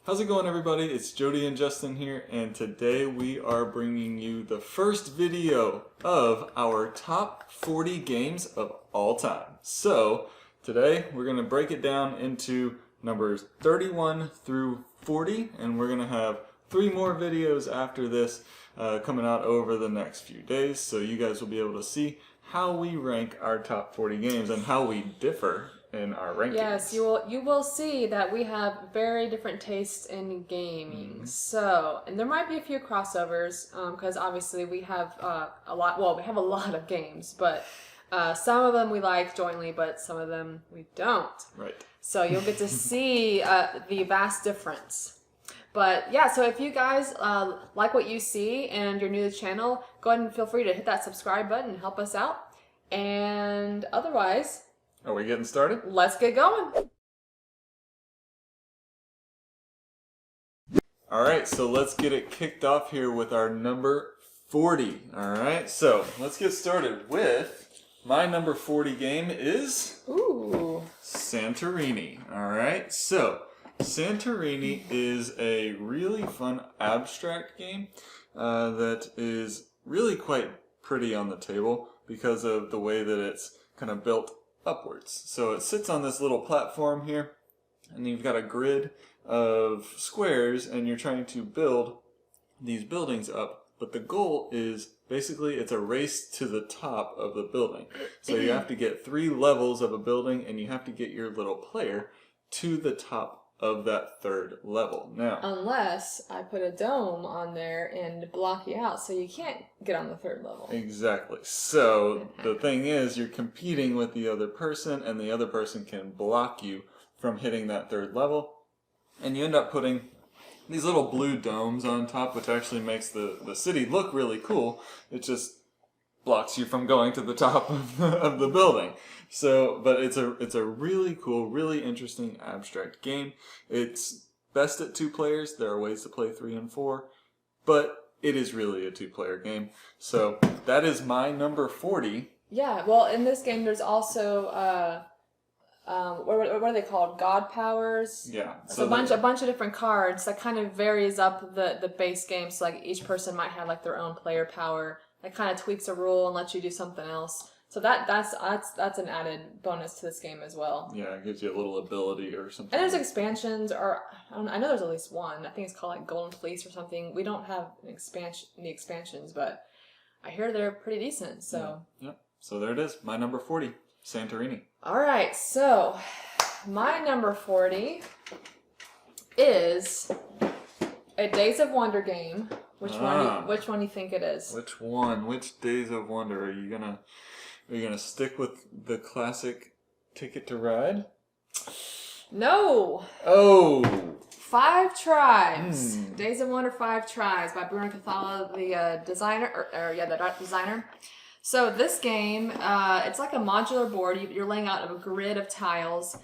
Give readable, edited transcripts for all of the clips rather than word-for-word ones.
How's it going, everybody? It's Jody and Justin here, and today we are bringing you the first video of our top 40 games of all time. So today we're going to break it down into numbers 31 through 40, and we're going to have 3 more videos after this coming out over the next few days, so you guys will be able to see how we rank our top 40 games and how we differ in our rankings. Yes, you will see that we have very different tastes in gaming. So, and there might be a few crossovers because obviously we have a lot. Well, we have a lot of games, but some of them we like jointly, but some of them we don't. Right. So you'll get to see the vast difference. But yeah, so if you guys like what you see and you're new to the channel, go ahead and feel free to hit that subscribe button and help us out. And otherwise, are we getting started? let's get going. Alright, so let's get it kicked off here with our number 40. Alright, so let's get started with my number 40 game is Santorini. Alright, so Santorini is a really fun abstract game that is really quite pretty on the table because of the way that it's kind of built upwards. So it sits on this little platform here, and you've got a grid of squares, and you're trying to build these buildings up, but the goal is basically it's a race to the top of the building. So you have to get 3 levels of a building, and you have to get your little player to the top of that 3rd level. Now, unless I put a dome on there and block you out so you can't get on the 3rd level. Exactly. So the thing is, you're competing with the other person, and the other person can block you from hitting that 3rd level. And you end up putting these little blue domes on top, which actually makes the city look really cool. It just blocks you from going to the top of the building. So, but it's a really cool, really interesting abstract game. It's best at 2 players. There are ways to play 3 and 4, but it is really a 2-player game. So that is my number 40. Yeah, well, in this game there's also what are they called? God powers. Yeah. So a bunch of different cards that kind of varies up the base game. So like each person might have like their own player power. That kind of tweaks a rule and lets you do something else. So that's an added bonus to this game as well. Yeah, it gives you a little ability or something. And there's expansions, or I know there's at least one. I think it's called like Golden Fleece or something. We don't have the expansions, but I hear they're pretty decent. So yeah. So there it is. My number 40, Santorini. All right. So my number 40 is a Days of Wonder game. Which one do you think it is? Which one? Which Days of Wonder? Are you gonna stick with the classic Ticket to Ride? No. Oh. 5 Tribes. Days of Wonder 5 Tribes by Bruno Cathala, the designer, the designer. So this game, it's like a modular board. You're laying out a grid of tiles,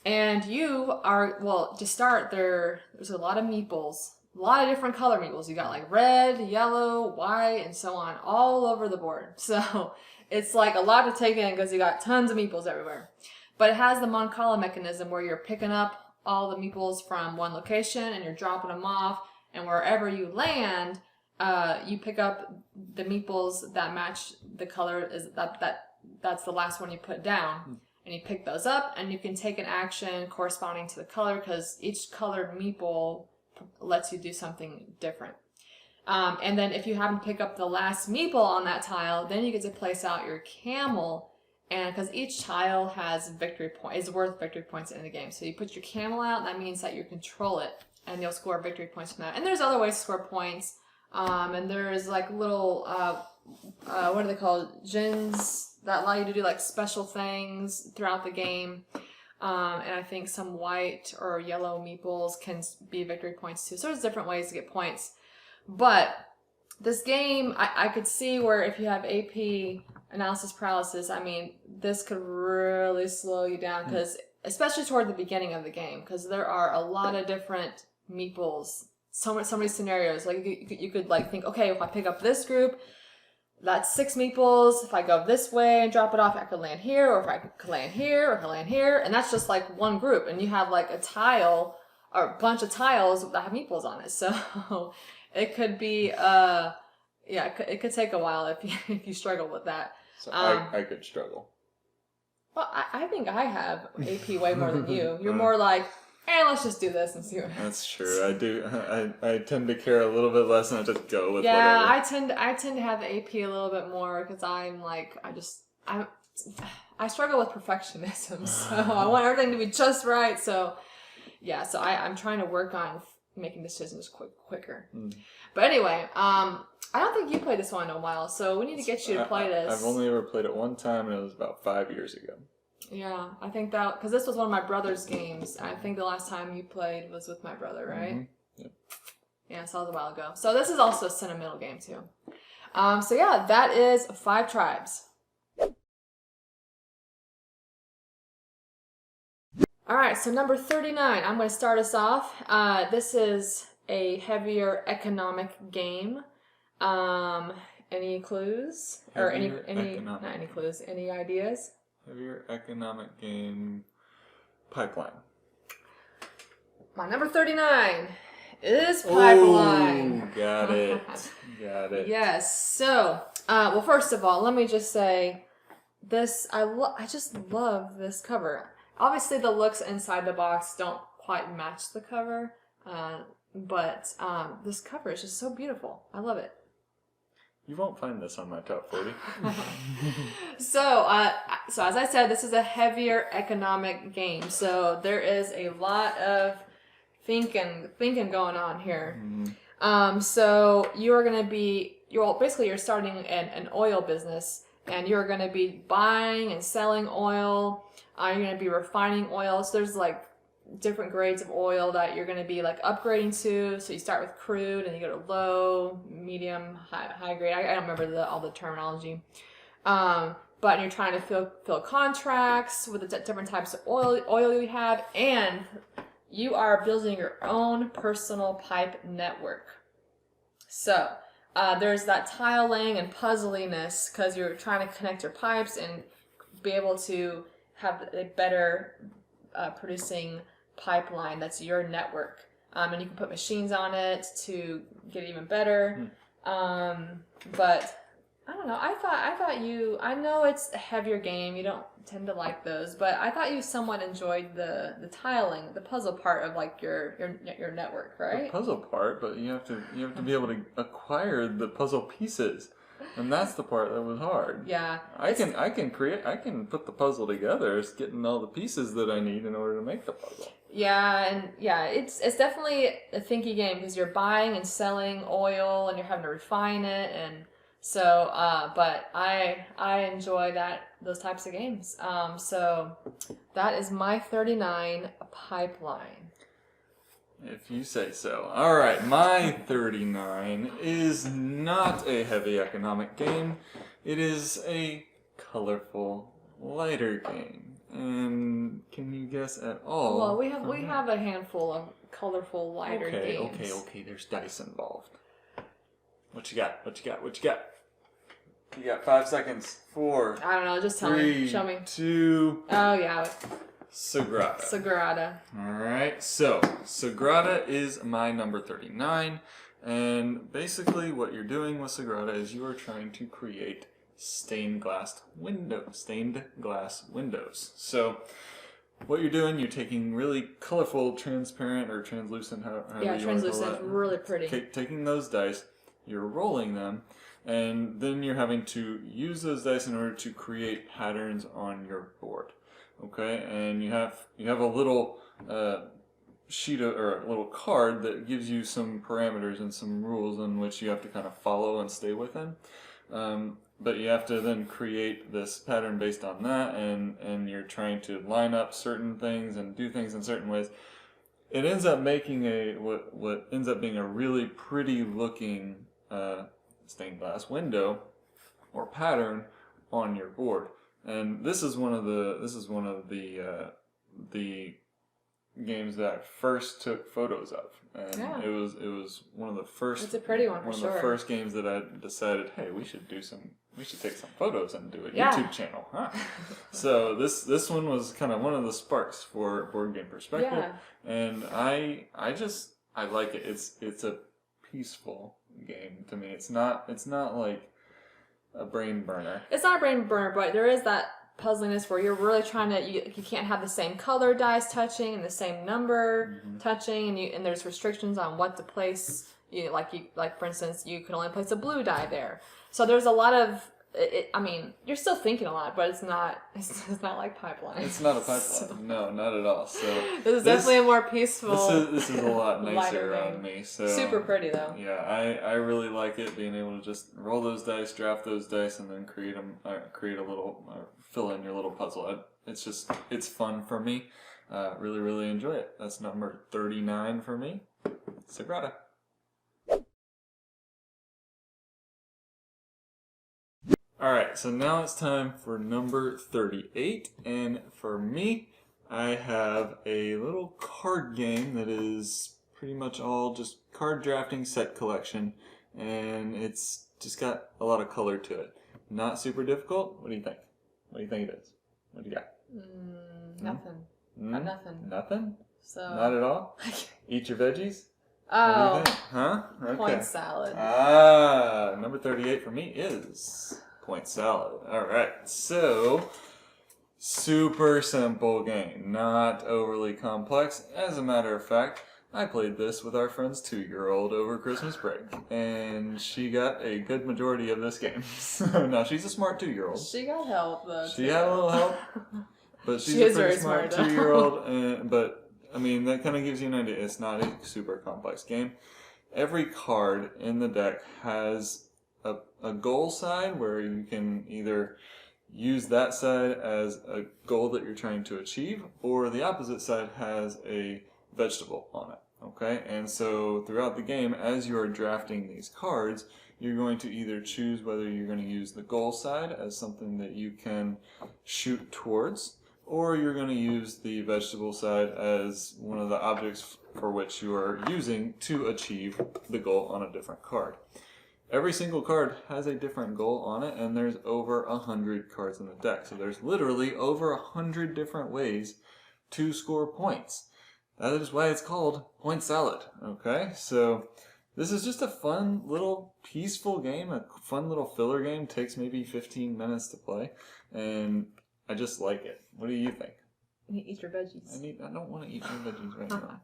and you are, well, to start, there's a lot of meeples. A lot of different color meeples. You got like red, yellow, white, and so on, all over the board. So it's like a lot to take in because you got tons of meeples everywhere. But it has the Moncala mechanism where you're picking up all the meeples from one location and you're dropping them off, and wherever you land, you pick up the meeples that match the color. That's the last one you put down. And you pick those up, and you can take an action corresponding to the color because each colored meeple lets you do something different. And then if you happen to pick up the last meeple on that tile, then you get to place out your camel, and because each tile has is worth victory points in the game. So you put your camel out, and that means that you control it, and you'll score victory points from that. And there's other ways to score points, and there's like little what are they called? Djinns that allow you to do like special things throughout the game. And I think some white or yellow meeples can be victory points too. So there's different ways to get points. But this game, I could see where if you have AP, analysis paralysis, I mean, this could really slow you down, because especially toward the beginning of the game, because there are a lot of different meeples. So many scenarios. Like you could like think, okay, if I pick up this group, that's 6 meeples. If I go this way and drop it off, I could land here, or if I could land here, or I could land here. And that's just like one group. And you have like a tile or a bunch of tiles that have meeples on it. So it could be it could take a while if you struggle with that. So I could struggle. Well, I think I have AP way more than you. You're more like, let's just do this and see what. That's true. I do. I tend to care a little bit less, and I just go with whatever. I tend to have the AP a little bit more because I'm like I struggle with perfectionism, so I want everything to be just right. So yeah, so I'm trying to work on making decisions quicker. But anyway, I don't think you played this one in a while, so we need to get you to play this. I've only ever played it one time, and it was about 5 years ago. Yeah, I think that, because this was one of my brother's games. I think the last time you played was with my brother, right? Mm-hmm. Yep. Yeah, so that was a while ago. So this is also a sentimental game, too. So yeah, that is 5 Tribes. Alright, so number 39. I'm going to start us off. This is a heavier economic game. Any clues? Or any not any clues, any ideas? Heavier economic game. Pipeline. My number 39 is Pipeline. Oh, got it. Got it. Yes. So, well, first of all, let me just say this. I just love this cover. Obviously, the looks inside the box don't quite match the cover, but this cover is just so beautiful. I love it. You won't find this on my top 40. So as I said, this is a heavier economic game. So there is a lot of thinking going on here. Mm-hmm. So you're starting an oil business, and you're going to be buying and selling oil. You're going to be refining oil. So there's like different grades of oil that you're going to be like upgrading to. So you start with crude, and you go to low, medium, high grade. I don't remember all the terminology. But you're trying to fill contracts with the different types of oil you have, and you are building your own personal pipe network. So there's that tile laying and puzzliness because you're trying to connect your pipes and be able to have a better producing pipeline that's your network. And you can put machines on it to get it even better. But I don't know. I know it's a heavier game. You don't tend to like those, but I thought you somewhat enjoyed the tiling, the puzzle part of like your network, right? The puzzle part, but you have to be able to acquire the puzzle pieces. And that's the part that was hard. Yeah. I can put the puzzle together. It's getting all the pieces that I need in order to make the puzzle. It's definitely a thinky game because you're buying and selling oil and you're having to refine it, and so but I enjoy those types of games. So that is my 39 Pipeline. If you say so. Alright, my 39 is not a heavy economic game. It is a colorful, lighter game. And can you guess at all? Well, we have a handful of colorful, lighter games. Okay, there's dice involved. What you got? You got 5 seconds. 4. I don't know, just tell me. Show me. 2. Oh, yeah. Sagrada. Alright, so Sagrada is my number 39, and basically what you're doing with Sagrada is you are trying to create stained glass windows. So what you're doing, you're taking really colorful, transparent, or translucent, translucent, really pretty. Taking those dice, you're rolling them, and then you're having to use those dice in order to create patterns on your board. Okay, and you have a little sheet or a little card that gives you some parameters and some rules in which you have to kind of follow and stay within. But you have to then create this pattern based on that, and you're trying to line up certain things and do things in certain ways. It ends up making what ends up being a really pretty looking stained glass window or pattern on your board. And this is one of the games that I first took photos of, and it was one of the first. It's a pretty one, one for of sure. the first games that I decided, hey, we should take some photos and do a YouTube channel, huh? So this one was kind of one of the sparks for Board Game Perspective, and I like it. It's a peaceful game to me. It's not like a brain burner. It's not a brain burner, but there is that puzzliness where you're really trying to you can't have the same color dice touching and the same number touching, and there's restrictions on what to place. Like for instance, you can only place a blue die there. So there's a lot of I mean, you're still thinking a lot, but it's not like Pipeline. It's not a Pipeline. No, not at all. So this is definitely a more peaceful. This is a lot nicer on me. So super pretty though. Yeah, I really like it, being able to just roll those dice, draft those dice, and then create a little fill in your little puzzle. It's fun for me. Really, really enjoy it. That's number 39 for me. Sagrada. Alright, so now it's time for number 38, and for me, I have a little card game that is pretty much all just card drafting set collection, and it's just got a lot of color to it. Not super difficult. What do you think? What do you think it is? What do you got? Nothing. Nothing. Nothing? So not at all? Eat your veggies? Oh. What do you think? Huh? Okay. Point salad. Number 38 for me is point salad. Alright, so super simple game, not overly complex. As a matter of fact, I played this with our friend's 2-year-old over Christmas break, and she got a good majority of this game. So now she's a smart 2-year-old. She got help though. She had a little help, but she's a pretty smart 2-year-old. But I mean, that kind of gives you an idea. It's not a super complex game. Every card in the deck has a goal side where you can either use that side as a goal that you're trying to achieve, or the opposite side has a vegetable on it. Okay, and so throughout the game, as you are drafting these cards, you're going to either choose whether you're going to use the goal side as something that you can shoot towards, or you're going to use the vegetable side as one of the objects for which you are using to achieve the goal on a different card. Every single card has a different goal on it, and there's over 100 cards in the deck. So there's literally over 100 different ways to score points. That is why it's called Point Salad. Okay, so this is just a fun little peaceful game, a fun little filler game. Takes maybe 15 minutes to play, and I just like it. What do you think? You eat your veggies. I don't want to eat my veggies right now.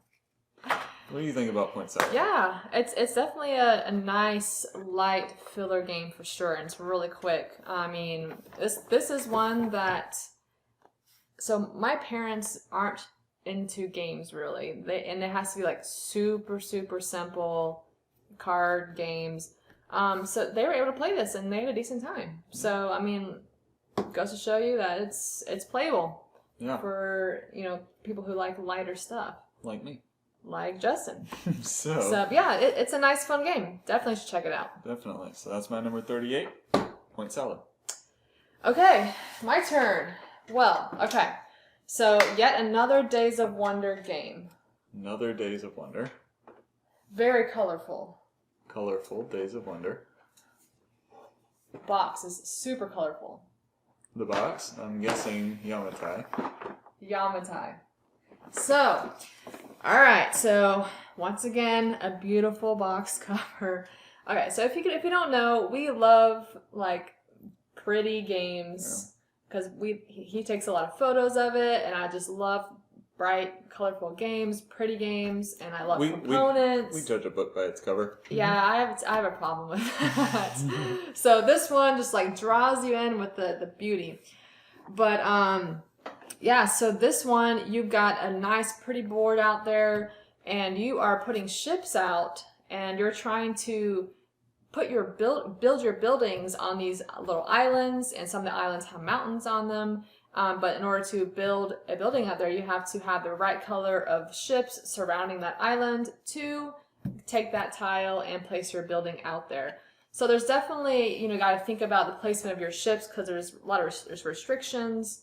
What do you think about Point Salad? Yeah, it's definitely a nice, light filler game for sure, and it's really quick. I mean, this is one that... So my parents aren't into games, really. And it has to be, like, super, super simple card games. So they were able to play this, and they had a decent time. So, I mean, goes to show you that it's playable. Yeah. For, people who like lighter stuff. Like me. Like Justin. So yeah, it's a nice, fun game. Definitely should check it out. Definitely. So that's my number 38, Point Salad. Okay, my turn. Well, okay. So yet another Days of Wonder game. Another Days of Wonder. Very colorful. Colorful Days of Wonder. Box is super colorful. The box? I'm guessing Yamatai. Yamatai. So, alright, so once again, a beautiful box cover. Okay, so if you don't know, we love like pretty games because he takes a lot of photos of it, and I just love bright, colorful games, pretty games, and I love components. We judge a book by its cover. Yeah, I have a problem with that. So this one just like draws you in with the beauty. But yeah, so this one, you've got a nice pretty board out there, and you are putting ships out, and you're trying to put your build your buildings on these little islands, and some of the islands have mountains on them. But in order to build a building out there, you have to have the right color of ships surrounding that island to take that tile and place your building out there. So there's definitely, got to think about the placement of your ships because there's a lot of restrictions.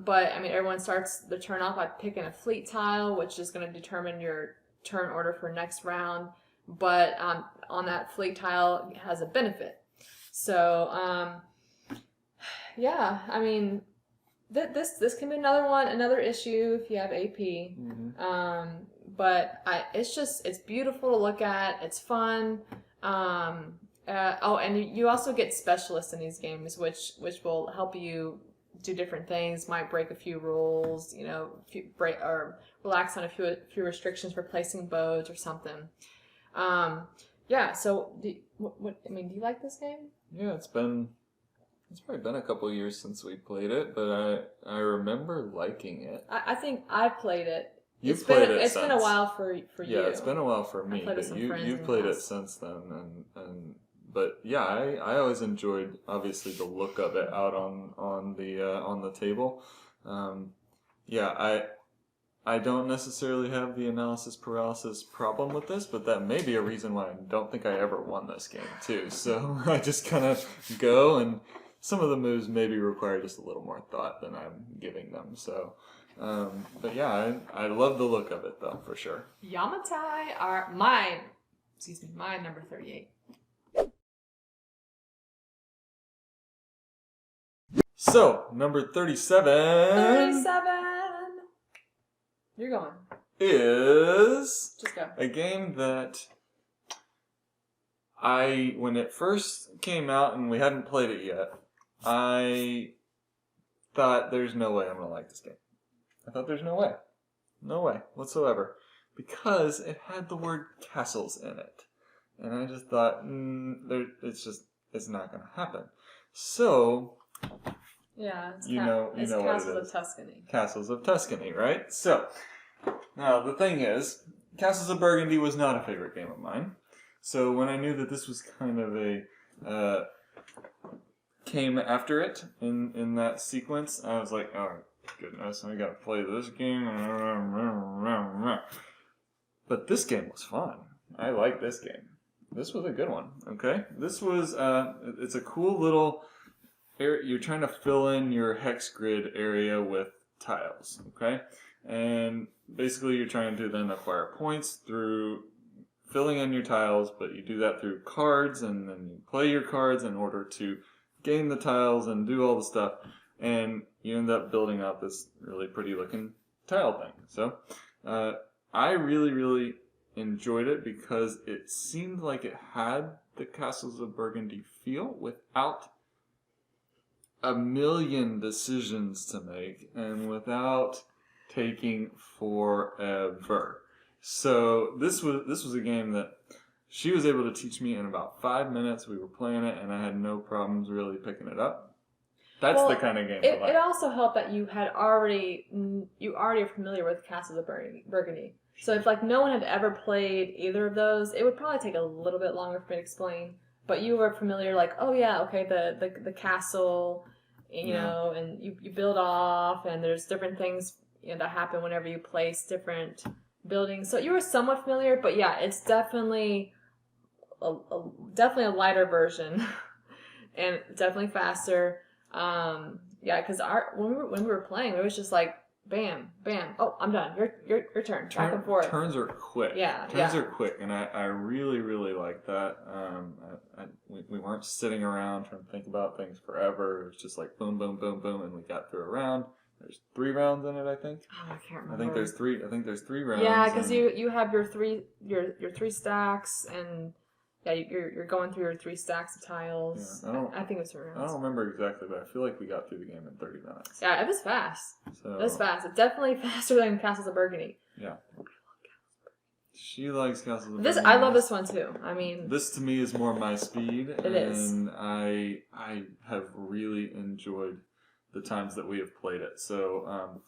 But I mean, everyone starts the turn off by picking a fleet tile, which is going to determine your turn order for next round. But on that fleet tile has a benefit. So yeah, I mean, this can be another issue if you have AP. But it's beautiful to look at. It's fun. And you also get specialists in these games, which will help you do different things. Might break a few rules, break or relax on a few restrictions for placing boats or something. Yeah. So, do you like this game? Yeah, it's probably been a couple years since we played it, but I remember liking it. I think I've played it. It's been a while for you. Yeah, it's been a while for me, but you've played it since then, but yeah, I always enjoyed obviously the look of it out on the table. I don't necessarily have the analysis paralysis problem with this, but that may be a reason why I don't think I ever won this game too. So I just kind of go, and some of the moves maybe require just a little more thought than I'm giving them. So, but yeah, I love the look of it though, for sure. Yamatai are my number 38. So, number 37. You're going. Is just go. A game that when it first came out and we hadn't played it yet, I thought there's no way I'm going to like this game. I thought there's no way. No way whatsoever. Because it had the word castles in it. And I just thought, it's not going to happen. So, yeah, it's Castles of Tuscany. Castles of Tuscany, right? So, now the thing is, Castles of Burgundy was not a favorite game of mine. So when I knew that this was kind of came after it in that sequence, I was like, oh goodness, I gotta play this game. But this game was fun. I like this game. This was a good one, okay? This was, it's a cool little area. You're trying to fill in your hex grid area with tiles, okay? And basically you're trying to then acquire points through filling in your tiles, but you do that through cards, and then you play your cards in order to gain the tiles and do all the stuff, and you end up building out this really pretty looking tile thing. So I really, really enjoyed it because it seemed like it had the Castles of Burgundy feel without a million decisions to make and without taking forever. So this was a game that she was able to teach me in about 5 minutes. We were playing it, and I had no problems really picking it up. That's the kind of game I like. It also helped that you already are familiar with Castles of Burgundy. So if no one had ever played either of those, it would probably take a little bit longer for me to explain. But you were familiar, the castle, and you build off, and there's different things that happen whenever you place different buildings. So you were somewhat familiar, but yeah, it's definitely a lighter version, and definitely faster. Because when we were playing, it was just like bam, bam. Oh, I'm done. Your turn. Back and forth. Turns are quick. Yeah, turns are quick, and I really, really like that. We weren't sitting around trying to think about things forever. It was just like boom, boom, boom, boom, and we got through a round. There's 3 rounds in it, I think. Oh, I can't remember. I think there's three rounds. Yeah, because you have your three stacks, and yeah, you're going through your 3 stacks of tiles. Yeah, I think it was 3 rounds. I don't remember exactly, but I feel like we got through the game in 30 minutes. Yeah, it was fast. It was fast. It's definitely faster than Castles of Burgundy. Yeah. She likes Castles of Burgundy. I love this one too. I mean, this to me is more my speed. It is. And I have really enjoyed the times that we have played it. So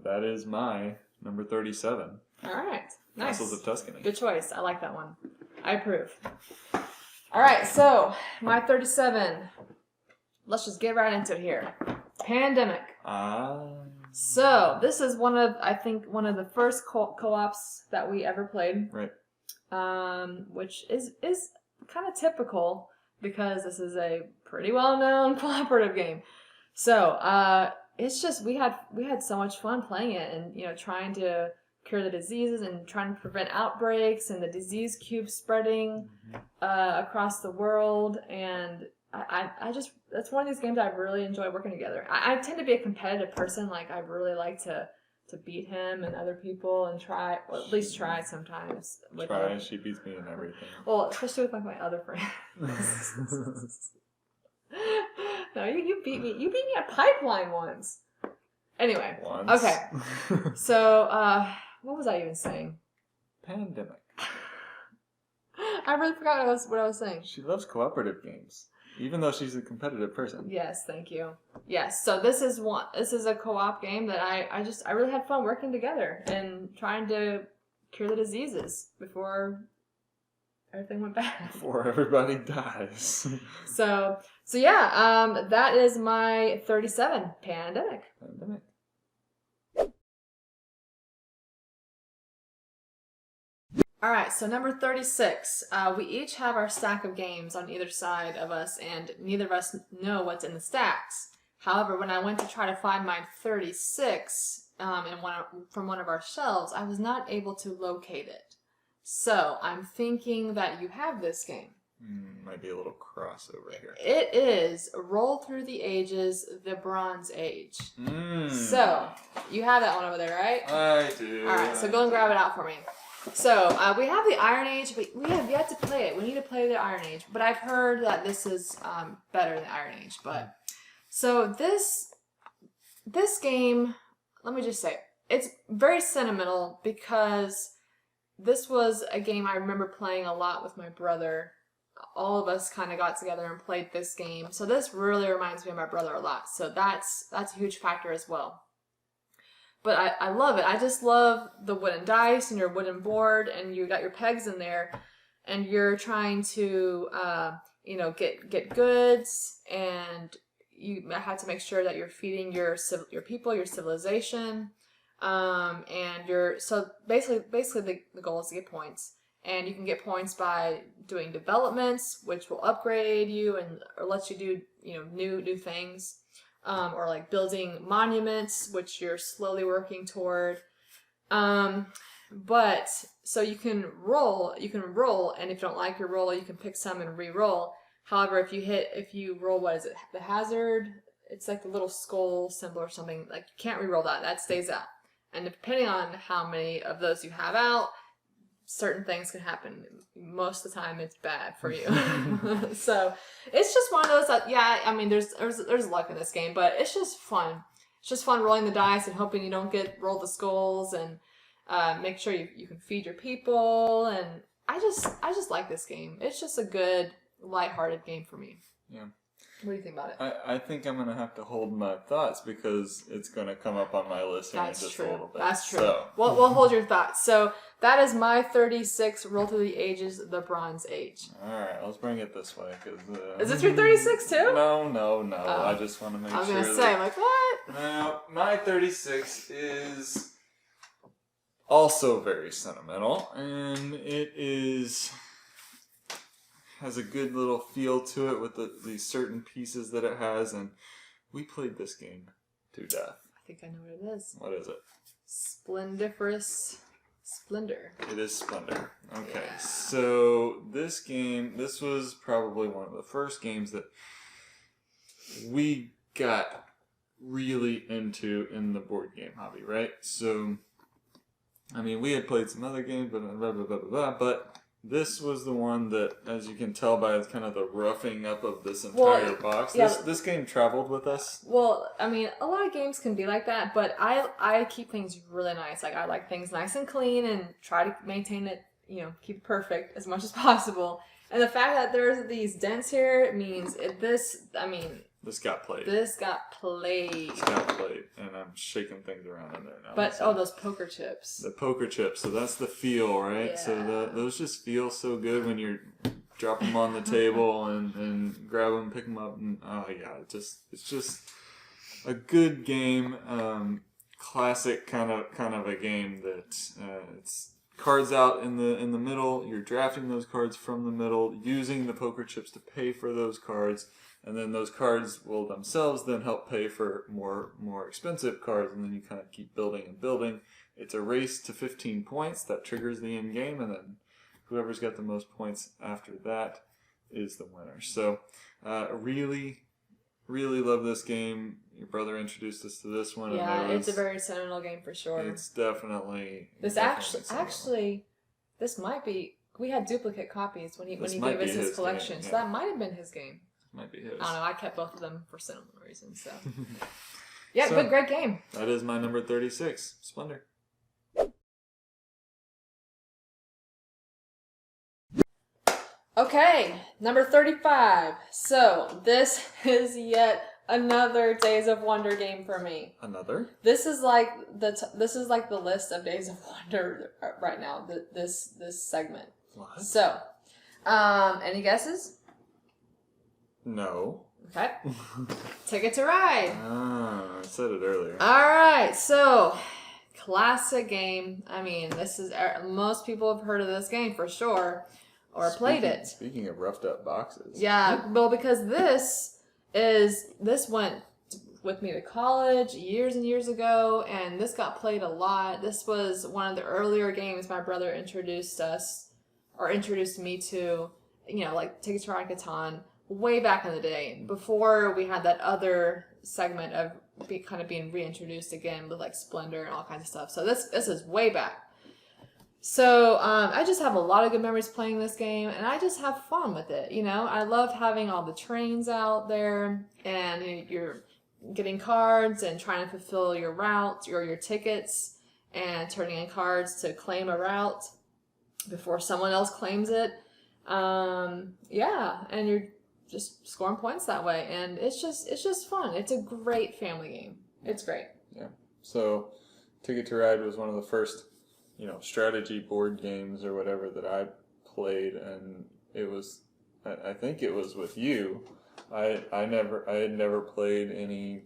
that is my number 37. All right. Nice. Castles of Tuscany. Good choice. I like that one. I approve. All right. So my 37. Let's just get right into it here. Pandemic. So this is one of the first co-ops that we ever played. Right. Which is kind of typical because this is a pretty well-known cooperative game. So it's just we had so much fun playing it, and trying to cure the diseases and trying to prevent outbreaks and the disease cube spreading across the world. And I just, that's one of these games I really enjoy working together. I tend to be a competitive person. Like, I really like to beat him and other people and try, or at least try sometimes. She beats me in everything. Well, especially with like my other friends. No, you beat me. You beat me at Pipeline once. Anyway. Once. Okay. So, what was I even saying? Pandemic. I really forgot what I was saying. She loves cooperative games, even though she's a competitive person. Yes, thank you. Yes, so this is a co-op game that I really had fun working together and trying to cure the diseases before everything went bad. Before everybody dies. So yeah, that is my 37 pandemic. All right, so number 36. We each have our stack of games on either side of us, and neither of us know what's in the stacks. However, when I went to try to find my 36 from one of our shelves, I was not able to locate it. So I'm thinking that you have this game. Might be a little crossover here. It is Roll Through the Ages, the Bronze Age. So, you have that one over there, right? I do. Alright, so go and grab it out for me. So, we have the Iron Age, but we have yet to play it. We need to play the Iron Age, but I've heard that this is better than Iron Age. But so this game, let me just say, it's very sentimental because this was a game I remember playing a lot with my brother. All of us kind of got together and played this game. So this really reminds me of my brother a lot. So that's a huge factor as well. But I love it. I just love the wooden dice and your wooden board, and you got your pegs in there, and you're trying to get goods, and you have to make sure that you're feeding your people, your civilization, and so basically the goal is to get points. And you can get points by doing developments, which will upgrade you or let you do new things, or like building monuments, which you're slowly working toward. But so you can roll, and if you don't like your roll, you can pick some and re-roll. However, if you roll, what is it? The hazard. It's like the little skull symbol or something. Like, you can't re-roll that. That stays out. And depending on how many of those you have out, certain things can happen. Most of the time, it's bad for you. So it's just one of those that, I mean, there's luck in this game, but it's just fun. It's just fun rolling the dice and hoping you don't roll the skulls, and make sure you can feed your people. And I just like this game. It's just a good, lighthearted game for me. Yeah. What do you think about it? I think I'm going to have to hold my thoughts because it's going to come up on my list here in just a little bit. That's true. So. We'll hold your thoughts. So that is my 36 Roll Through the Ages, the Bronze Age. Alright, let's bring it this way. Is this your 36 too? No. Oh. I just want to make sure. I was going to say, like, what? Now, my 36 is also very sentimental, and it has a good little feel to it with these certain pieces that it has, and we played this game to death. I think I know what it is. What is it? Splendiferous Splendor. It is Splendor. Okay, Yeah. So this was probably one of the first games that we got really into in the board game hobby, right? So, I mean, we had played some other games, but this was the one that, as you can tell by kind of the roughing up of this entire box, this game traveled with us. Well, I mean, a lot of games can be like that, but I keep things really nice. Like, I like things nice and clean and try to maintain it, keep it perfect as much as possible. And the fact that there's these dents here means this got played. This got played, and I'm shaking things around in there now. But, those poker chips. The poker chips, so that's the feel, right? Yeah. So those just feel so good when you're dropping them on the table and grab them, pick them up, and it's just a good game. Classic kind of a game that it's cards out in the middle. You're drafting those cards from the middle, using the poker chips to pay for those cards. and then those cards will themselves then help pay for more expensive cards, and then you kind of keep building and building. It's a race to 15 points that triggers the end game, and then whoever's got the most points after that is the winner. So, really love this game. Your brother introduced us to this one. Yeah, and it's a very sentimental game for sure. It's definitely actually, this might be. We had duplicate copies when he gave us his collection, so that might have been his game. Might be his. I don't know. I kept both of them for sentimental reasons. So, yeah, so, great game. That is my number 36, Splendor. Okay, number 35. So this is yet another Days of Wonder game for me. Another? This is like the list of Days of Wonder right now. This segment. What? So, any guesses? No. Okay. Ticket to Ride. I said it earlier. All right. So, classic game. I mean, this is most people have heard of this game for sure. Or played it. Speaking of roughed up boxes. Yeah, well, because this went with me to college years and years ago, and this got played a lot. This was one of the earlier games my brother introduced me to, like Ticket to Ride Catan, way back in the day, before we had that other segment of being reintroduced again with like Splendor and all kinds of stuff. So this is way back. So I just have a lot of good memories playing this game, and I just have fun with it. I love having all the trains out there, and you're getting cards and trying to fulfill your route or your tickets, and turning in cards to claim a route before someone else claims it. Yeah, and you're just scoring points that way, and it's just fun. It's a great family game. It's great. Yeah. So, Ticket to Ride was one of the first strategy board games or whatever that I played, and I think it was with you. I had never played any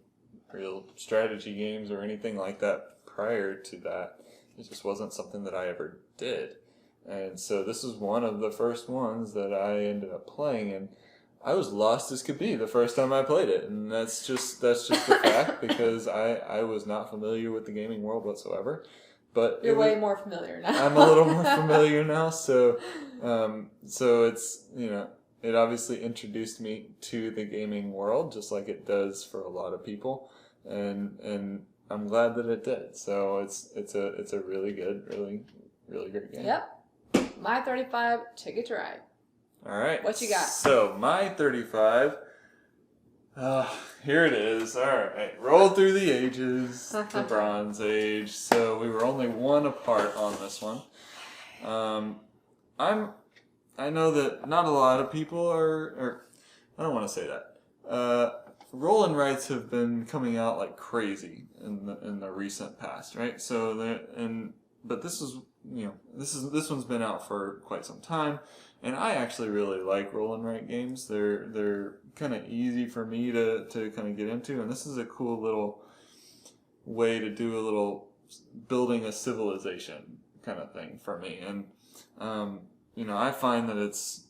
real strategy games or anything like that prior to that. It just wasn't something that I ever did. And so this was one of the first ones that I ended up playing, and I was lost as could be the first time I played it, and that's just the fact, because I was not familiar with the gaming world whatsoever. But you're way more familiar now. I'm a little more familiar now, so it's it obviously introduced me to the gaming world, just like it does for a lot of people, and I'm glad that it did. So it's a really good, really great game. Yep, my 35 Ticket to Ride. All right, what you got? So my 35. Here it is. All right, roll through the ages, the Bronze Age. So we were only one apart on this one. I know that not a lot of people or I don't want to say that. Roll and Rights have been coming out like crazy in the recent past, right? So but this is this one's been out for quite some time. And I actually really like roll and write games. They're kind of easy for me to kind of get into, and this is a cool little way to do a little building a civilization kind of thing for me. And I find that it's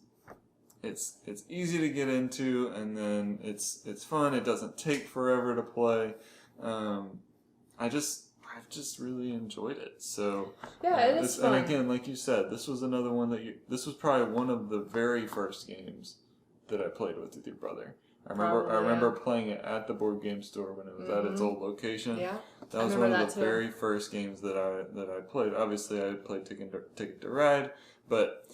easy to get into, and then it's fun. It doesn't take forever to play. I've just really enjoyed it. So yeah, it is fun. And again, like you said, this was another one this was probably one of the very first games that I played with your brother. I remember playing it at the board game store when it was at its old location. Yeah, that was one of the very first games that I played. Obviously, I played Ticket to Ride, but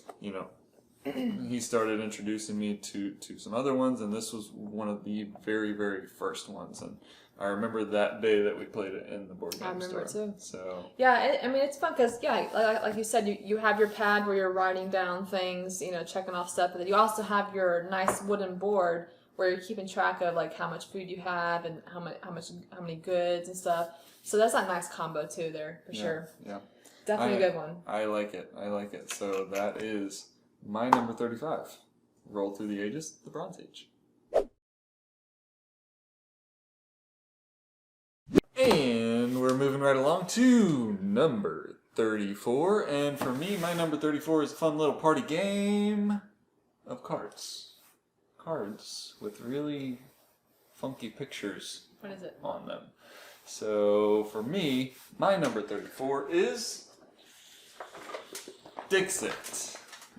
he started introducing me to some other ones, and this was one of the very, very first ones. And I remember that day that we played it in the board game store. I remember it too. So yeah, it's fun because like you said, you have your pad where you're writing down things, checking off stuff, but then you also have your nice wooden board where you're keeping track of like how much food you have and how many goods and stuff. So that's a nice combo too there for sure. Yeah, definitely a good one. I like it. So that is my number 35. Roll through the ages, the Bronze Age. And we're moving right along to number 34. And for me, my number 34 is a fun little party game of cards. cards with really funky pictures What is it? on them. So for me, my number 34 is Dixit.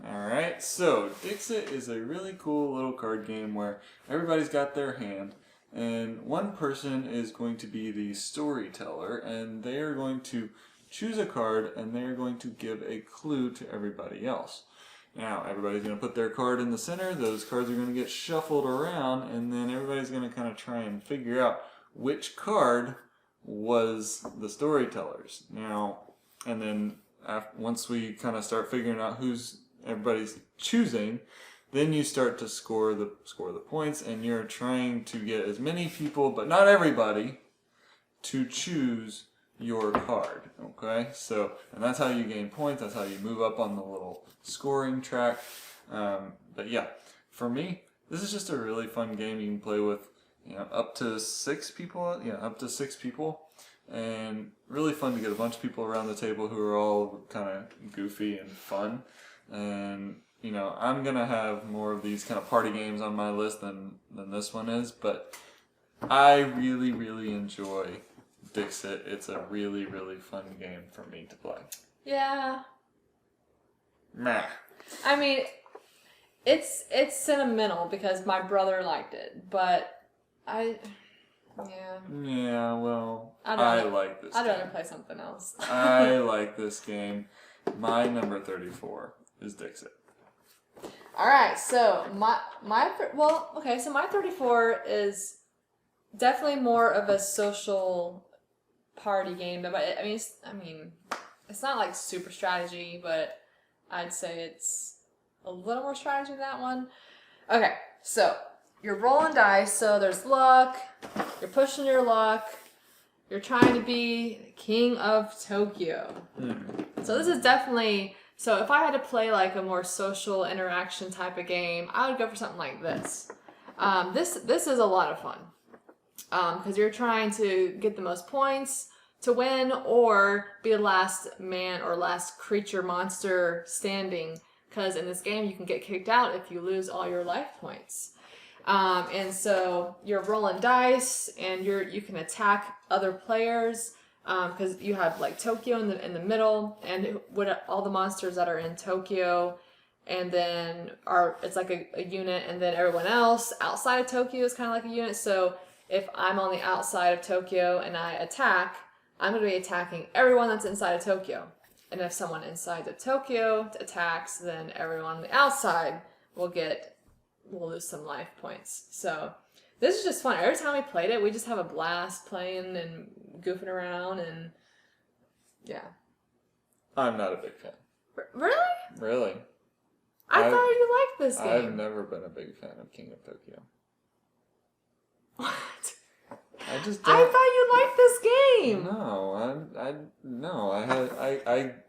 Alright, so Dixit is a really cool little card game where everybody's got their hand, and one person is going to be the storyteller, and they are going to choose a card, and they are going to give a clue to everybody else. Now, everybody's going to put their card in the center, those cards are going to get shuffled around, and then everybody's going to kind of try and figure out which card was the storyteller's. Now, and then once we kind of start figuring out who's everybody's choosing, then you start to score the points, and you're trying to get as many people, but not everybody, to choose your card. Okay, so and that's how you gain points. That's how you move up on the little scoring track. But yeah, for me, this is just a really fun game. You can play with up to 6 people. Yeah, up to 6 people. And really fun to get a bunch of people around the table who are all kind of goofy and fun. And I'm gonna have more of these kind of party games on my list than this one is, but I really, really enjoy Dixit. It's a really, really fun game for me to play. Yeah. Meh. I mean, it's sentimental because my brother liked it, but Yeah, well, I like this I'd game. rather play something else. I like this game. My number 34 is Dixit. Alright, so my 34 is definitely more of a social party game, but it's not like super strategy, but I'd say it's a little more strategy than that one. Okay, so you're rolling dice, so there's luck, you're pushing your luck, you're trying to be king of Tokyo. So this is definitely, so if I had to play like a more social interaction type of game, I would go for something like this. This is a lot of fun because you're trying to get the most points to win or be the last man or last creature monster standing, because in this game you can get kicked out if you lose all your life points. And so you're rolling dice, and you can attack other players because you have like Tokyo in the middle, and all the monsters that are in Tokyo, and then it's like a unit, and then everyone else outside of Tokyo is kind of like a unit. So if I'm on the outside of Tokyo and I attack, I'm going to be attacking everyone that's inside of Tokyo. And if someone inside of Tokyo attacks, then everyone on the outside will lose some life points. So this is just fun. Every time we played it, we just have a blast playing and goofing around, and yeah. I'm not a big fan. Really? Really? I thought you liked this game. I've never been a big fan of King of Tokyo. What? I just I don't. thought you liked this game. No,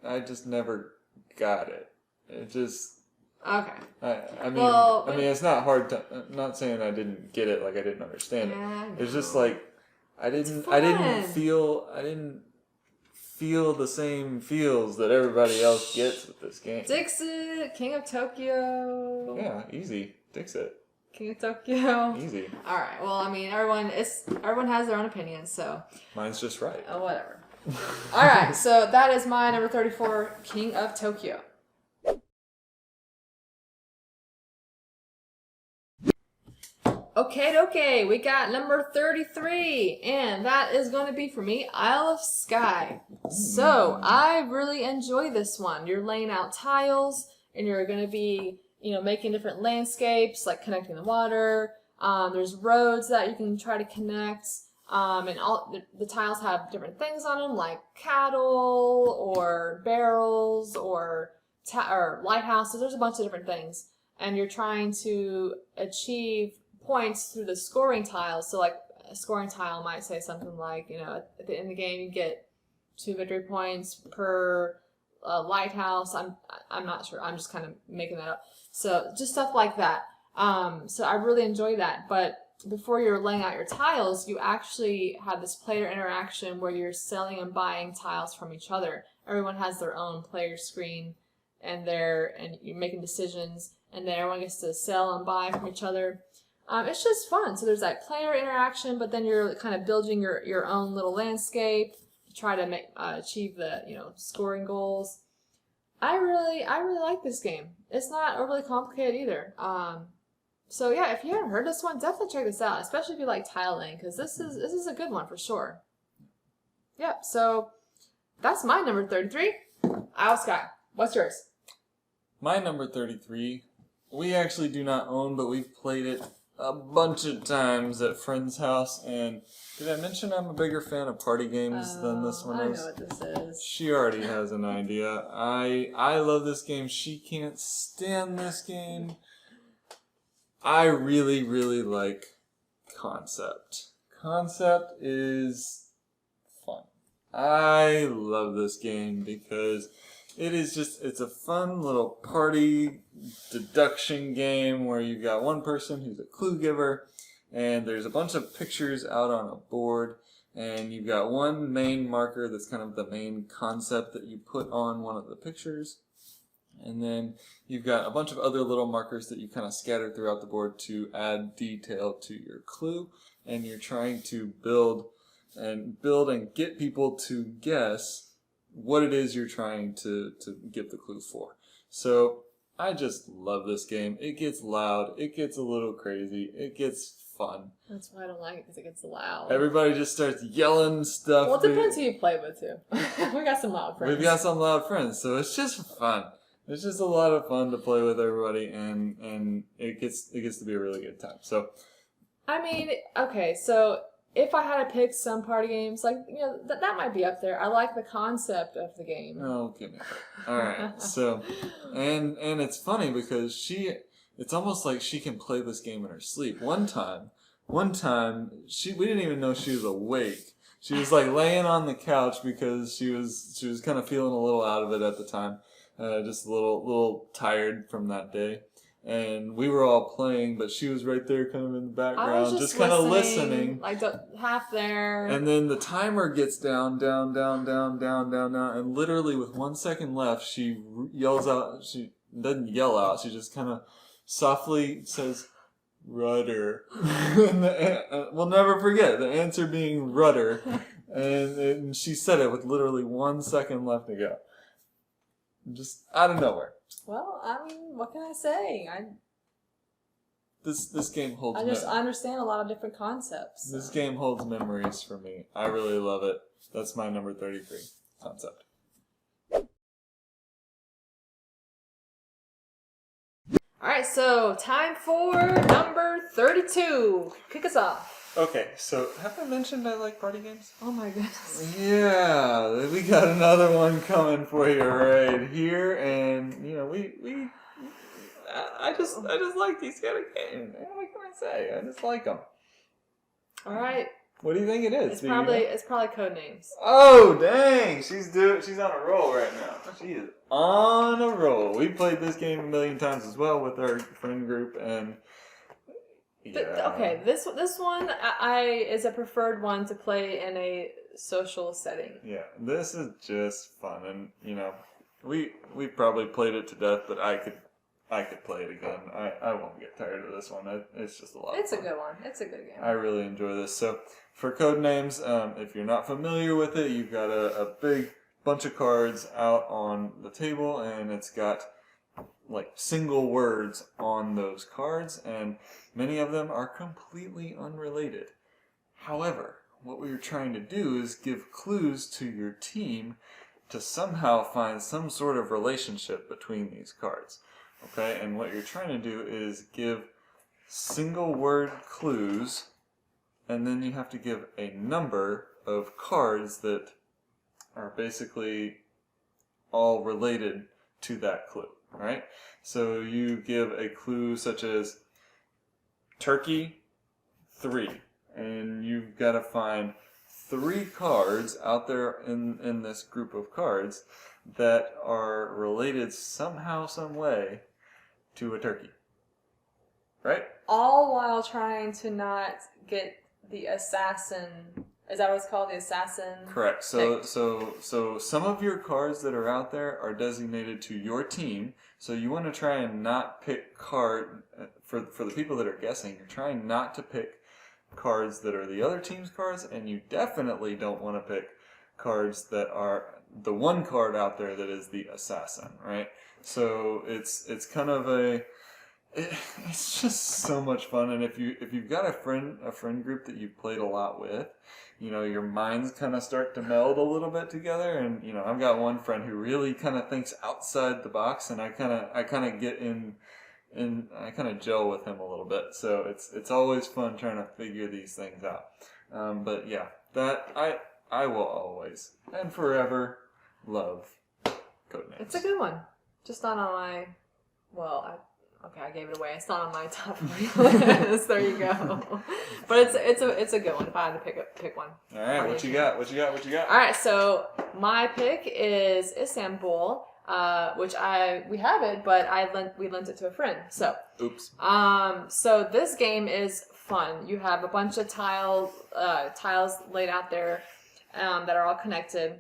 I just never got it. It just. Okay. I mean, it's not hard to. I'm not saying I didn't get it, like I didn't understand it. It's just like I didn't feel the same feels that everybody else gets with this game. Dixit, King of Tokyo. Yeah, easy. Dixit. King of Tokyo. Easy. All right. Well, I mean, everyone has their own opinion, so. Mine's just right. Oh, whatever. All right. So that is my number 34, King of Tokyo. Okay, we got number 33, and that is going to be for me, Isle of Skye. So I really enjoy this one. You're laying out tiles, and you're going to be, making different landscapes, like connecting the water. There's roads that you can try to connect, and all the tiles have different things on them, like cattle or barrels or lighthouses. There's a bunch of different things, and you're trying to achieve points through the scoring tiles. So like a scoring tile might say something like, at the end of the game you get 2 victory points per lighthouse. I'm not sure. I'm just kind of making that up. So just stuff like that. So I really enjoy that. But before you're laying out your tiles, you actually have this player interaction where you're selling and buying tiles from each other. Everyone has their own player screen, and you're making decisions, and then everyone gets to sell and buy from each other. It's just fun. So there's that player interaction, but then you're kind of building your own little landscape to try to achieve the scoring goals. I really like this game. It's not overly complicated either. So yeah, if you haven't heard this one, definitely check this out, especially if you like tiling, because this is a good one for sure. Yep. So that's my number 33. Skye, what's yours? My number 33, we actually do not own, but we've played it a bunch of times at friend's house. And did I mention I'm a bigger fan of party games than this one is? I know what this is. She already has an idea. I love this game. She can't stand this game. I really, really like Concept. Concept is fun. I love this game because it's a fun little party deduction game where you've got one person who's a clue giver, and there's a bunch of pictures out on a board, and you've got one main marker that's kind of the main concept that you put on one of the pictures. And then you've got a bunch of other little markers that you kind of scatter throughout the board to add detail to your clue. And you're trying to build and get people to guess what it is you're trying to give the clue for. So I just love this game. It gets loud. It gets a little crazy. It gets fun. That's why I don't like it, because it gets loud. Everybody just starts yelling stuff. Well, it depends who you play with, too. We got some loud friends. We've got some loud friends, so it's just fun. It's just a lot of fun to play with everybody, and it gets to be a really good time. So, I mean, okay, so if I had to pick some party games, like that might be up there. I like the concept of the game. Oh, give me a break. All right, so and it's funny because it's almost like she can play this game in her sleep. One time, we didn't even know she was awake. She was like laying on the couch because she was kind of feeling a little out of it at the time. Just a little tired from that day. And we were all playing, but she was right there kind of in the background, just kind of listening. Like half there. And then the timer gets down, and literally with 1 second left, she yells out, she doesn't yell out, she just kind of softly says, rudder. And we'll never forget the answer being rudder. And she said it with literally 1 second left to go. Just out of nowhere. Well, I mean, what can I say? This game holds. I understand a lot of different concepts. This game holds memories for me. I really love it. That's my number 33 Concept. All right, so time for number 32. Kick us off. Okay, so have I mentioned I like party games? Oh my goodness. Yeah, we got another one coming for you right here, and I just like these kind of games. What can I say? I just like them. All right. What do you think it is? It's probably Codenames. Oh dang! She's on a roll right now. She is on a roll. We played this game a million times as well with our friend group, and. Yeah. Okay, this one is a preferred one to play in a social setting. Yeah, this is just fun, and we probably played it to death, but I could play it again. I won't get tired of this one. It's just a lot. It's a good one. It's a good game. I really enjoy this. So for Codenames, if you're not familiar with it, you've got a big bunch of cards out on the table, and it's got like single words on those cards, and many of them are completely unrelated. However, what we were trying to do is give clues to your team to somehow find some sort of relationship between these cards. Okay, and what you're trying to do is give single word clues, and then you have to give a number of cards that are basically all related to that clue. Right? So you give a clue such as turkey 3, and you've got to find 3 cards out there in this group of cards that are related somehow, some way to a turkey. Right? All while trying to not get the assassin Is that what it's called? The assassin? Correct. So some of your cards that are out there are designated to your team. So you want to try and not pick for the people that are guessing. You're trying not to pick cards that are the other team's cards, and you definitely don't want to pick cards that are the one card out there that is the assassin, right? So it's kind of it's just so much fun, and if you've got a friend group that you've played a lot with, your minds kind of start to meld a little bit together, and I've got one friend who really kind of thinks outside the box, and I kind of get in. And I kind of gel with him a little bit, so it's always fun trying to figure these things out. But yeah, that I will always and forever love Codenames. It's a good one. Just not on my. I gave it away. It's not on my top 40 list. There you go. But it's a good one. If I had to pick one. All right, what you got? All right, so my pick is Istanbul. Which we have it, but we lent it to a friend. So, oops. So this game is fun. You have a bunch of tiles laid out there, that are all connected,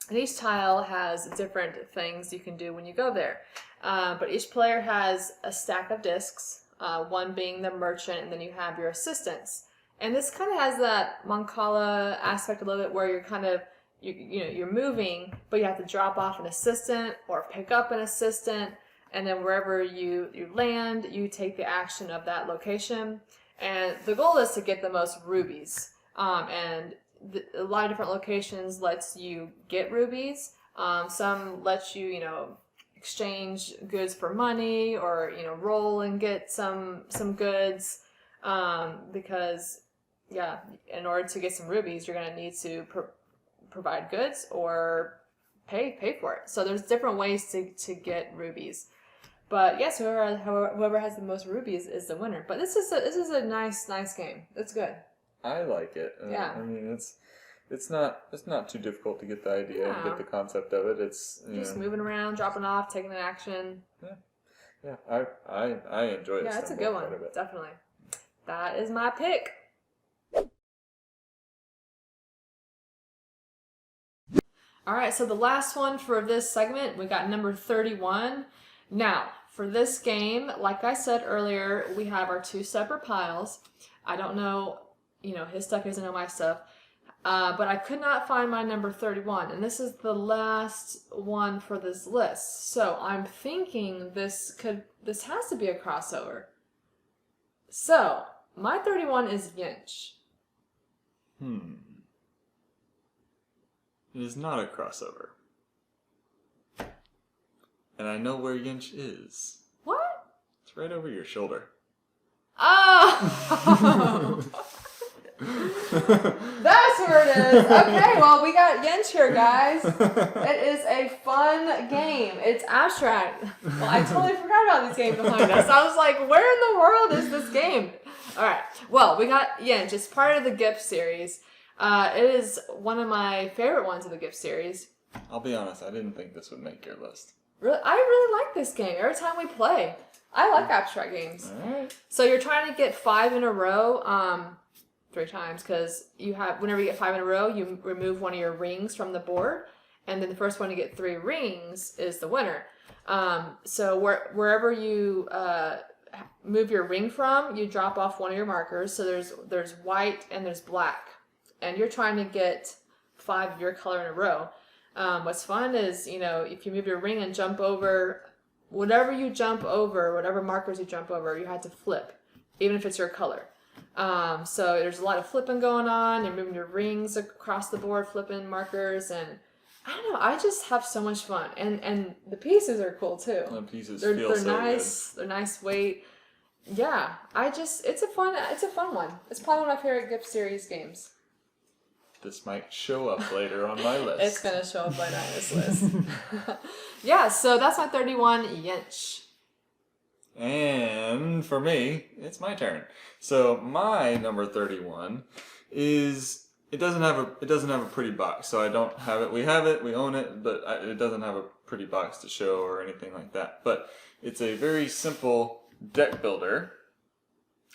and each tile has different things you can do when you go there. But each player has a stack of discs, one being the merchant, and then you have your assistants. And this kind of has that Mancala aspect a little bit, where you're kind of you're moving, but you have to drop off an assistant or pick up an assistant, and then wherever you land, you take the action of that location. And the goal is to get the most rubies. And a lot of different locations lets you get rubies. Some let you, exchange goods for money, or roll and get some goods. Because in order to get some rubies, you're gonna need to provide goods or pay for it. So there's different ways to get rubies. But yes, whoever has the most rubies is the winner. But this is a nice game. It's good. I like it. Yeah. I mean, it's not too difficult to get the idea and get the concept of it. It's just moving around, dropping off, taking an action. Yeah. I enjoy it. Yeah, it's a good one. Definitely. That is my pick. All right, so the last one for this segment, we got number 31. Now, for this game, like I said earlier, we have our two separate piles. I don't know, his stuff doesn't know my stuff, but I could not find my number 31, and this is the last one for this list. So I'm thinking this has to be a crossover. So my 31 is Yinch. It is not a crossover. And I know where Yinch is. What? It's right over your shoulder. Oh! That's where it is. Okay, well, we got Yinch here, guys. It is a fun game. It's abstract. Well, I totally forgot about these games behind us. I was like, where in the world is this game? All right. Well, we got Yinch. It's part of the gift series. It is one of my favorite ones of the gift series. I'll be honest, I didn't think this would make your list. I really like this game. Every time we play, I like abstract games. All right. So you're trying to get 5 in a row, 3 times, because whenever you get 5 in a row, you remove one of your rings from the board, and then the first one to get 3 rings is the winner. So wherever you move your ring from, you drop off one of your markers. So there's white and there's black. And you're trying to get 5 of your color in a row. What's fun is, if you move your ring and jump over, whatever markers you jump over, you have to flip, even if it's your color. So there's a lot of flipping going on. You're moving your rings across the board, flipping markers, and I don't know. I just have so much fun, and the pieces are cool too. The pieces they're feel so nice. good. They're nice weight. Yeah, it's a fun one. It's probably one of my favorite gift series games. This might show up later on my list. It's gonna show up later on this list. Yeah, so that's my 31 Yinch. And for me, it's my turn. So my number 31 is it doesn't have a pretty box. So I don't have it. We have it. We own it, but it doesn't have a pretty box to show or anything like that. But it's a very simple deck builder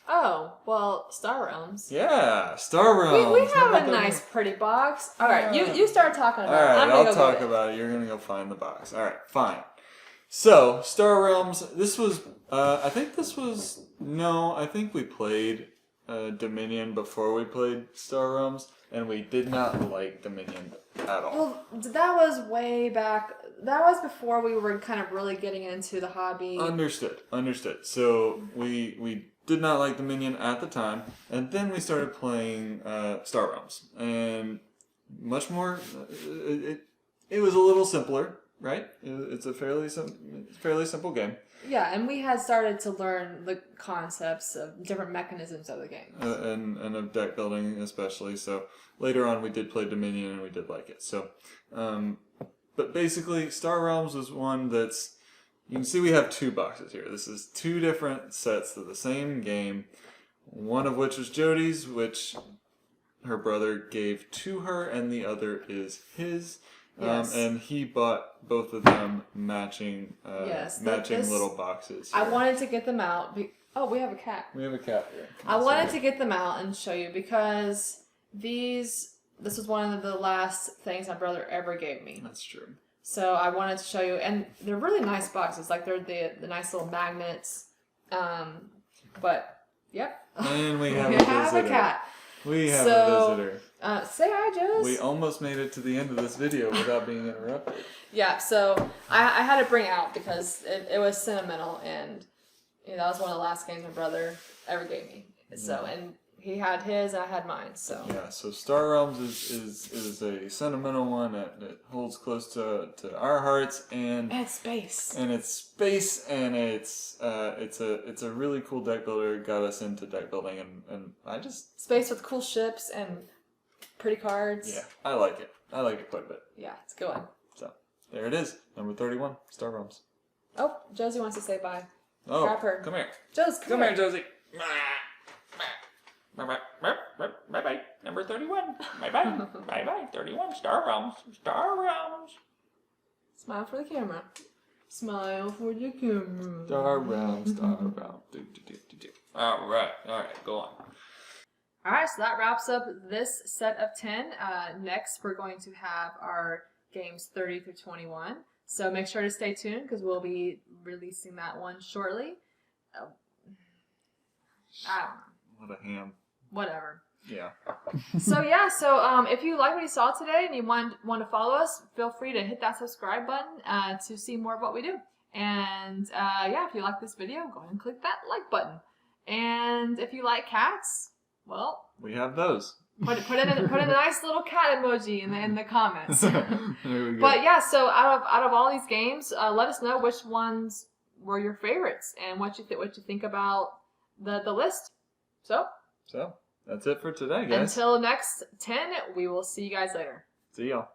Oh, well, Star Realms. Yeah, Star Realms. We have a nice, pretty box. All right, you start talking about it. All right, I'll talk about it. You're gonna go find the box. All right, fine. So, Star Realms. This was. I think this was. No, I think we played Dominion before we played Star Realms, and we did not like Dominion at all. Well, that was way back. That was before we were kind of really getting into the hobby. Understood. So we did not like Dominion at the time, and then we started playing Star Realms, and much more. It was a little simpler, right? It's a fairly simple game. Yeah, and we had started to learn the concepts of different mechanisms of the game. And of deck building especially. So later on we did play Dominion and we did like it. So, but basically Star Realms was one that's, you can see we have two boxes here. This is two different sets of the same game. One of which is Jody's, which her brother gave to her, and the other is his. Yes. And he bought both of them matching little boxes. Here. I wanted to get them out. Oh, we have a cat. We have a cat here. I wanted to get them out and show you because this was one of the last things my brother ever gave me. That's true. So I wanted to show you, and they're really nice boxes. Like they're the nice little magnets. But yep. And we have a cat. We have a visitor. Say hi, Joe. We almost made it to the end of this video without being interrupted. Yeah, so I had to bring it out because it was sentimental, and that was one of the last games my brother ever gave me. So, and he had his, and I had mine. So yeah, so Star Realms is a sentimental one that holds close to our hearts, and it's space. And it's a really cool deck builder. It got us into deck building, and I just space with cool ships and pretty cards. Yeah, I like it. I like it quite a bit. Yeah, it's a good one. So there it is, number 31, Star Realms. Oh, Josie wants to say bye. Oh, grab her. Come here. Josie, come here, Josie. Bye-bye, number 31. Bye-bye, bye-bye, 31, Star Realms, Star Realms. Smile for the camera. Smile for the camera. Star Realms, Star Realms. All right, go on. All right, so that wraps up this set of 10. Next, we're going to have our games 30 through 21. So make sure to stay tuned because we'll be releasing that one shortly. I don't know. What a ham. Whatever. Yeah. So if you like what you saw today and you want to follow us, feel free to hit that subscribe button to see more of what we do. And if you like this video, go ahead and click that like button. And if you like cats, well, we have those. Put in a nice little cat emoji in the comments. There we go. But yeah, so out of all these games, let us know which ones were your favorites and what you think about the list. So that's it for today, guys. Until next 10, we will see you guys later. See y'all.